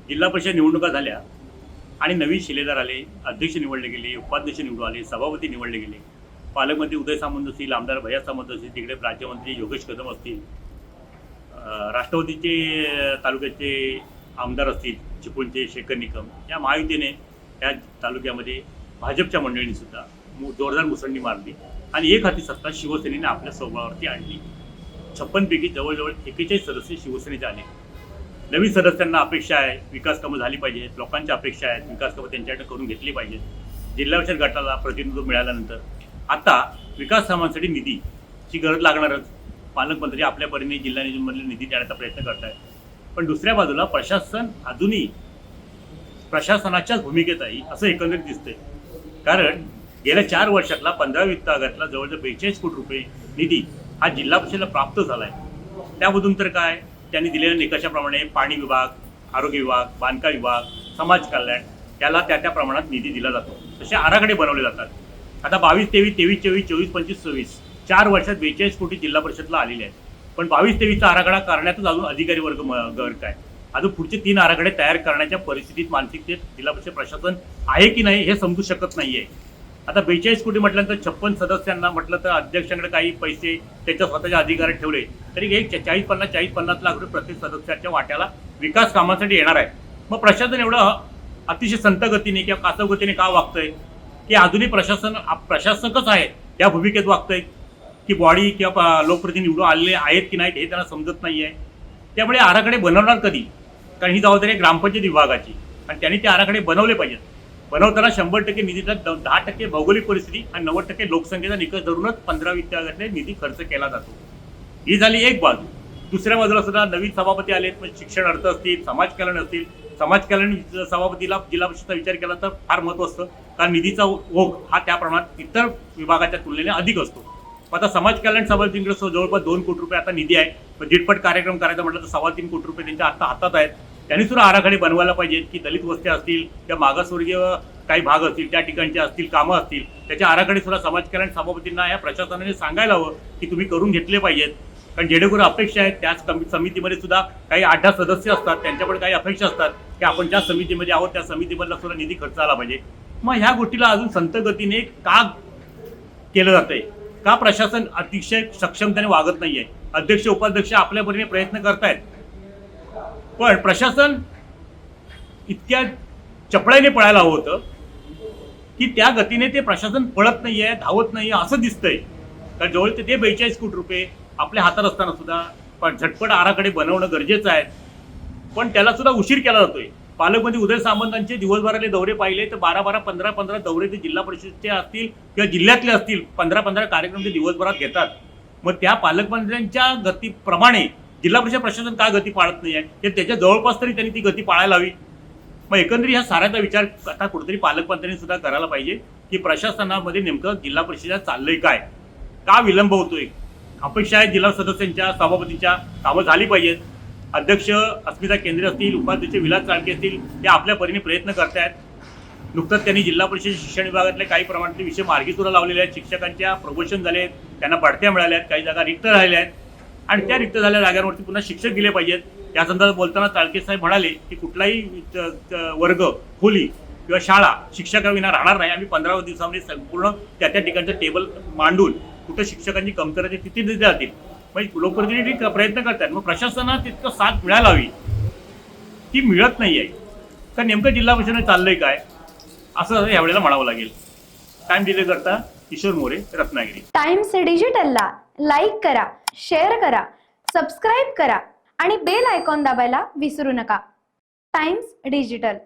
जिल्हा परिषद निवडणुका झाल्या आणि नवीन शिलेदार आले, अध्यक्ष निवडले गेले, उपाध्यक्ष निवडून आले, सभापती निवडले गेले, पालकमंत्री उदय सामंत असतील, आमदार भैया सामंत असतील, तिकडे राज्यमंत्री योगेश कदम असतील, राष्ट्रवादीचे तालुक्याचे आमदार असतील चिपळूणचे शेखर निकम, या महायुतीने या तालुक्यामध्ये भाजपच्या मंडळींनी सुद्धा जोरदार मुसंडी मारली आणि एक हाती सत्ता शिवसेनेने आपल्या स्वबळावरती आणली. 56 पैकी जवळजवळ 41 सदस्य शिवसेनेचे आले. नवीन सदस्यांना अपेक्षा आहे विकास कामं झाली पाहिजेत, लोकांच्या अपेक्षा आहेत विकास कामं त्यांच्याकडे करून घेतली पाहिजेत. जिल्हा परिषद गटाला प्रतिनिधित्व मिळाल्यानंतर आता विकास कामांसाठी निधीची गरज लागणारच. पालकमंत्री आपल्या परीने जिल्हा निधीमधले निधी देण्याचा प्रयत्न करत आहेत. पण दुसऱ्या बाजूला प्रशासन अजूनही प्रशासनाच्याच भूमिकेत आहे असं एकंदरीत दिसतंय. कारण गेल्या 4 वर्षातला 15 वित्त आघातला जवळजवळ 42 कोटी रुपये निधी हा जिल्हा परिषदेला प्राप्त झाला आहे. त्यामधून तर काय त्यांनी दिलेल्या निकषाप्रमाणे पाणी विभाग, आरोग्य विभाग, बांधकाम विभाग, समाज कल्याण याला त्या प्रमाणात निधी दिला जातो. तसे आराखडे बनवले जातात. आता 22-23, 23-24, 24-25, 26 4 वर्षात 42 कोटी जिल्हा परिषदला आलेले आहेत. पण 22-23चा आराखडा करण्यातच अजून अधिकारी वर्ग गरक आहे. अजून पुढचे 3 आराखडे तयार करण्याच्या परिस्थितीत मानसिकतेत जिल्हा परिषद प्रशासन आहे की नाही हे समजू शकत नाहीये. आता 42 कोटी म्हटल्यानंतर 56 सदस्यांना म्हटलं तर अध्यक्षांकडे काही पैसे त्यांच्या स्वतःच्या अधिकारात ठेवले तरी एक 40-50 लाख रुपये प्रत्येक सदस्याच्या वाट्याला विकास कामांसाठी येणार आहे. मग प्रशासन एवढं अतिशय संत गतीने किंवा कासव गतीने का वागतंय की अजूनही प्रशासकच आहे या भूमिकेत वागतंय की बॉडी किंवा लोकप्रतिनिधी निवडून आलेले आहेत की नाहीत हे त्यांना समजत नाही आहे. त्यामुळे आराखडे बनवणार कधी? कारण ही जबाबदारी आहे ग्रामपंचायत विभागाची आणि त्यांनी ते आराखडे बनवले पाहिजेत. बनवताना 100% निधीचा 10% भौगोलिक परिस्थिती आणि 90% लोकसंख्येचा निकष धरूनच 15 वित्त आघाडीने निधी खर्च केला जातो. ही झाली एक बाजू. दुसऱ्या बाजूला सुद्धा नवीन सभापती आलेत. म्हणजे शिक्षण अर्थ असतील, समाज कल्याण असतील. समाज कल्याण सभापतीला जिल्हा परिषदचा विचार केला तर फार महत्त्व असतं कारण निधीचा ओघ हा त्या प्रमाणात इतर विभागाच्या तुलनेने अधिक असतो. आता समाज कल्याण सभापतींकडे जवळपास 2 कोटी रुपये आता निधी आहे. झटपट कार्यक्रम करायचा म्हटलं तर 3.25 कोटी रुपये त्यांच्या आता हातात आहेत. त्यांनी सुद्धा आराखडे बनवायला पाहिजेत की दलित वस्त्या असतील किंवा मागासवर्गीय काही भाग असतील त्या ठिकाणचे असतील कामं असतील त्याचे आराखडे सुद्धा समाज कल्याण सभापतींना या प्रशासनाने सांगायला हवं की तुम्ही करून घेतले पाहिजेत. कारण जेणेकरून अपेक्षा आहेत त्याच समितीमध्ये सुद्धा काही 8-10 सदस्य असतात त्यांच्याकडे काही अपेक्षा असतात की आपण ज्या समितीमध्ये आहोत त्या समितीमधला सुद्धा निधी खर्च झाला पाहिजे. मग ह्या गोष्टीला अजून संत गतीने का केलं जातंय? का प्रशासन अतिशय सक्षमतेने वागत नाहीये? अध्यक्ष उपाध्यक्ष आपल्या परीने प्रयत्न करतायत पण प्रशासन इतक्या चपळाईने पळायला हवं होतं की त्या गतीने ते प्रशासन पळत नाहीये, धावत नाहीये असं दिसतंय. कारण जवळ ते 42 कोटी रुपये आपल्या हातात असताना सुद्धा पण झटपट आराखडे बनवणं गरजेचं आहे. पण त्याला सुद्धा उशीर केला जातोय. पालकमंत्री उदय सामंतांचे दिवसभरातले दौरे पाहिले तर 12-12, 15-15 दौरे ते जिल्हा परिषदेचे असतील किंवा जिल्ह्यातले असतील 15-15 कार्यक्रम ते दिवसभरात घेतात. मग त्या पालकमंत्र्यांच्या गतीप्रमाणे जिल्हा परिषद प्रशासन का गती पाळत नाही आहे ते त्याच्या जवळपास तरी त्यांनी ती गती पाळायला हवी. मग एकंदरीत ह्या साऱ्याचा विचार आता कुठेतरी पालकमंत्र्यांनी सुद्धा करायला पाहिजे की प्रशासनामध्ये नेमकं जिल्हा परिषदेत चाललंय काय, का विलंब होतोय. अपेक्षा आहे जिल्हा सदस्यांच्या सभापतींच्या कामं झाली पाहिजेत. अध्यक्ष अस्मिता केंद्रे असतील, उपाध्यक्ष विलास चाळके असतील ते आपल्या परीने प्रयत्न करतायत. नुकतंच त्यांनी जिल्हा परिषद शिक्षण विभागातले काही प्रमाणात विषय मार्गी सुद्धा लावलेले आहेत. शिक्षकांच्या प्रमोशन झाले आहेत, त्यांना बढत्या मिळाल्या आहेत, काही जागा रिक्त राहिल्या आहेत आणि त्या रिक्त झालेल्या जागांवरती पुन्हा शिक्षक दिले पाहिजेत. या संदर्भात बोलताना चाळके साहेब म्हणाले की कुठलाही वर्ग, खोली किंवा शाळा शिक्षकाविना राहणार नाही. आम्ही 15 दिवसामध्ये संपूर्ण त्या ठिकाणचं टेबल मांडून कुठं शिक्षकांची कमतरता तिथे दिली जातील. म्हणजे लोकप्रतिनिधी प्रयत्न करतात. मग प्रशासनाला तितकं साथ मिळायला हवी ती मिळत नाही आहे. तर नेमकं जिल्हा परिषदेने चाललंय काय असं यावेळेला म्हणावं लागेल. टाइम डिले करता किशोर मोरे, रत्नागिरी. टाइम्स डिजिटलला लाईक करा, शेअर करा, सबस्क्राईब करा आणि बेल आयकॉन दाबायला विसरू नका. Times digital.